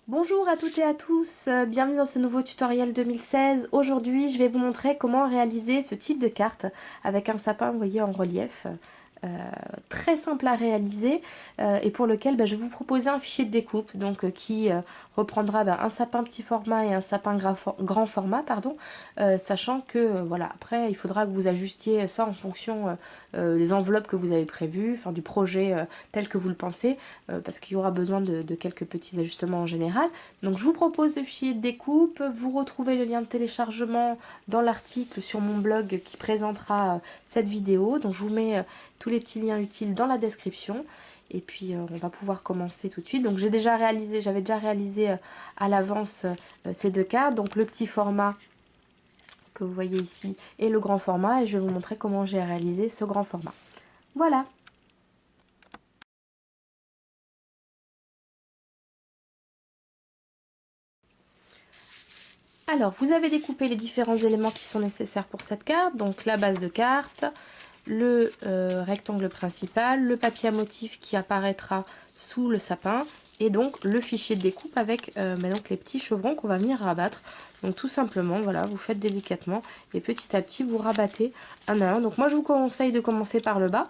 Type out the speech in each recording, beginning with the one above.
Bonjour à toutes et à tous, bienvenue dans ce nouveau tutoriel 2016. Aujourd'hui, je vais vous montrer comment réaliser ce type de carte avec un sapin, vous voyez, en relief. euh, Très simple à réaliser et pour lequel je vais vous proposer un fichier de découpe qui reprendra un sapin petit format et un sapin grand format, pardon, sachant que voilà, après il faudra que vous ajustiez ça en fonction des enveloppes que vous avez prévues, enfin du projet tel que vous le pensez, parce qu'il y aura besoin de quelques petits ajustements en général. Donc je vous propose ce fichier de découpe, vous retrouvez le lien de téléchargement dans l'article sur mon blog qui présentera cette vidéo, donc je vous mets tous les petits liens utiles dans la description. Et puis on va pouvoir commencer tout de suite. Donc j'avais déjà réalisé à l'avance ces deux cartes, donc le petit format que vous voyez ici et le grand format, et je vais vous montrer comment j'ai réalisé ce grand format. Voilà. Alors, vous avez découpé les différents éléments qui sont nécessaires pour cette carte. Donc la base de carte, le rectangle principal, le papier à motif qui apparaîtra sous le sapin, et donc le fichier de découpe avec donc les petits chevrons qu'on va venir rabattre. Donc tout simplement, voilà, vous faites délicatement et petit à petit vous rabattez un à un. Donc moi je vous conseille de commencer par le bas.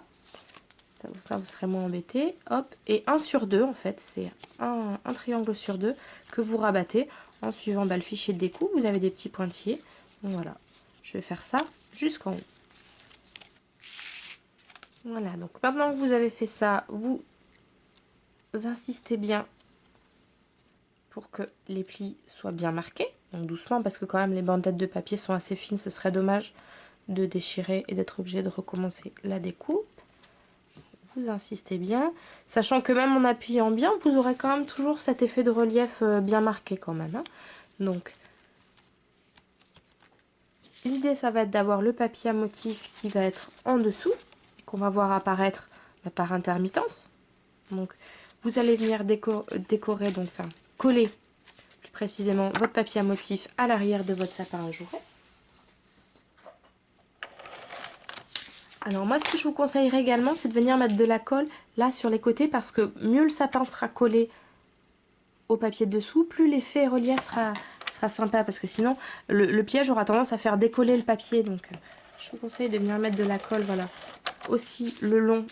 Ça vous serez moins embêté. Hop, et 1 sur 2 en fait, c'est un triangle sur 2 que vous rabattez en suivant le fichier de découpe. Vous avez des petits pointillés. Donc voilà, je vais faire ça jusqu'en haut. Voilà, donc maintenant que vous avez fait ça, vous insistez bien pour que les plis soient bien marqués. Donc doucement, parce que quand même les bandelettes de papier sont assez fines, ce serait dommage de déchirer et d'être obligé de recommencer la découpe. Vous insistez bien, sachant que même en appuyant bien, vous aurez quand même toujours cet effet de relief bien marqué quand même, hein. Donc, l'idée ça va être d'avoir le papier à motif qui va être en dessous, qu'on va voir apparaître par intermittence. Donc, vous allez venir décorer, donc enfin, coller plus précisément votre papier à motif à l'arrière de votre sapin à jouer. Alors moi, ce que je vous conseillerais également, c'est de venir mettre de la colle là sur les côtés, parce que mieux le sapin sera collé au papier dessous, plus l'effet relief sera sympa, parce que sinon le pliage aura tendance à faire décoller le papier. Donc je vous conseille de venir mettre de la colle, voilà, aussi le long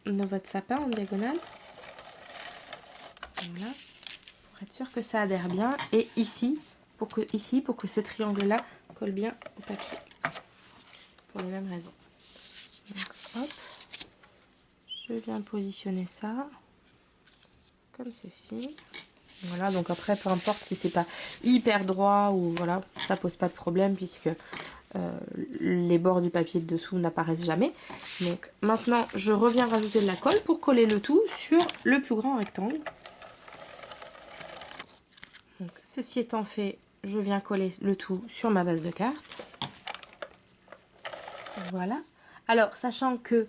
de votre sapin en diagonale. Voilà, pour être sûr que ça adhère bien. Et ici pour que ce triangle là colle bien au papier, pour les mêmes raisons. Donc, hop, je viens positionner ça comme ceci. Voilà, donc après, peu importe si c'est pas hyper droit ou voilà, ça pose pas de problème, puisque les bords du papier de dessous n'apparaissent jamais. Donc maintenant, je reviens rajouter de la colle pour coller le tout sur le plus grand rectangle. Donc, ceci étant fait, je viens coller le tout sur ma base de carte. Voilà. Alors, sachant que,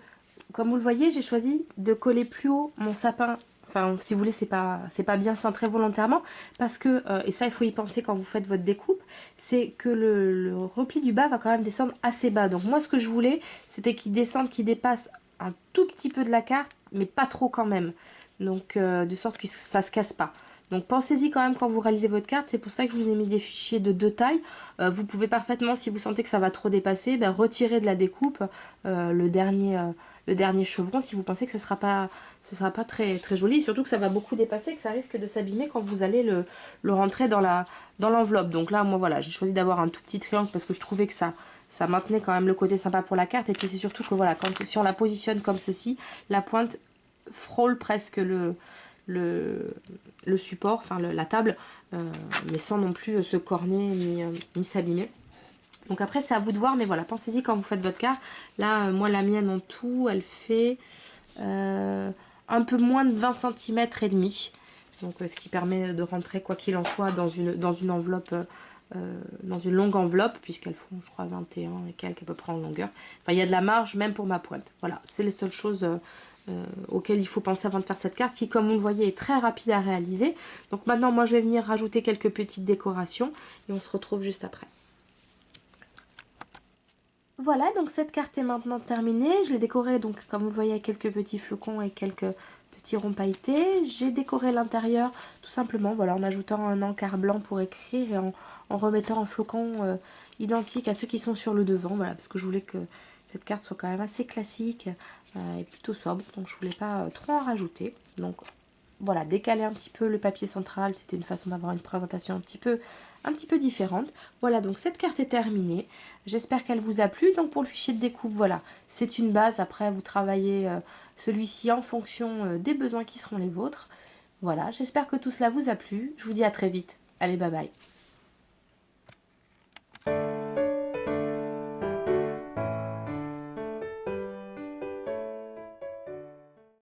comme vous le voyez, j'ai choisi de coller plus haut mon sapin. Enfin, si vous voulez, c'est pas bien centré volontairement, parce que, et ça il faut y penser quand vous faites votre découpe, c'est que le repli du bas va quand même descendre assez bas. Donc moi ce que je voulais, c'était qu'il descende, qu'il dépasse un tout petit peu de la carte, mais pas trop quand même. Donc de sorte que ça se casse pas. Donc pensez-y quand même quand vous réalisez votre carte, c'est pour ça que je vous ai mis des fichiers de deux tailles. Vous pouvez parfaitement, si vous sentez que ça va trop dépasser, retirer de la découpe le dernier chevron, si vous pensez que ce sera pas très, très joli, et surtout que ça va beaucoup dépasser, que ça risque de s'abîmer quand vous allez le rentrer dans l'enveloppe. Donc là, moi voilà, j'ai choisi d'avoir un tout petit triangle parce que je trouvais que ça maintenait quand même le côté sympa pour la carte. Et puis c'est surtout que voilà, si on la positionne comme ceci, la pointe frôle presque le support, enfin la table, mais sans non plus se corner ni s'abîmer. Donc après c'est à vous de voir, mais voilà, pensez-y quand vous faites votre carte. Là, moi la mienne en tout, elle fait un peu moins de 20 cm et demi. Donc ce qui permet de rentrer quoi qu'il en soit dans une enveloppe, dans une longue enveloppe, puisqu'elles font je crois 21 et quelques à peu près en longueur. Enfin il y a de la marge même pour ma pointe. Voilà, c'est les seules choses auxquelles il faut penser avant de faire cette carte, qui comme vous le voyez est très rapide à réaliser. Donc maintenant moi je vais venir rajouter quelques petites décorations et on se retrouve juste après. Voilà, donc cette carte est maintenant terminée. Je l'ai décorée, donc comme vous le voyez, avec quelques petits flocons et quelques petits ronds pailletés. J'ai décoré l'intérieur tout simplement, voilà, en ajoutant un encart blanc pour écrire et en remettant un flocon identique à ceux qui sont sur le devant, voilà, parce que je voulais que cette carte soit quand même assez classique et plutôt sobre, donc je voulais pas trop en rajouter. Donc voilà, décaler un petit peu le papier central, c'était une façon d'avoir une présentation un petit peu différente. Voilà, donc cette carte est terminée. J'espère qu'elle vous a plu. Donc pour le fichier de découpe, voilà, c'est une base. Après, vous travaillez celui-ci en fonction des besoins qui seront les vôtres. Voilà, j'espère que tout cela vous a plu. Je vous dis à très vite. Allez, bye bye.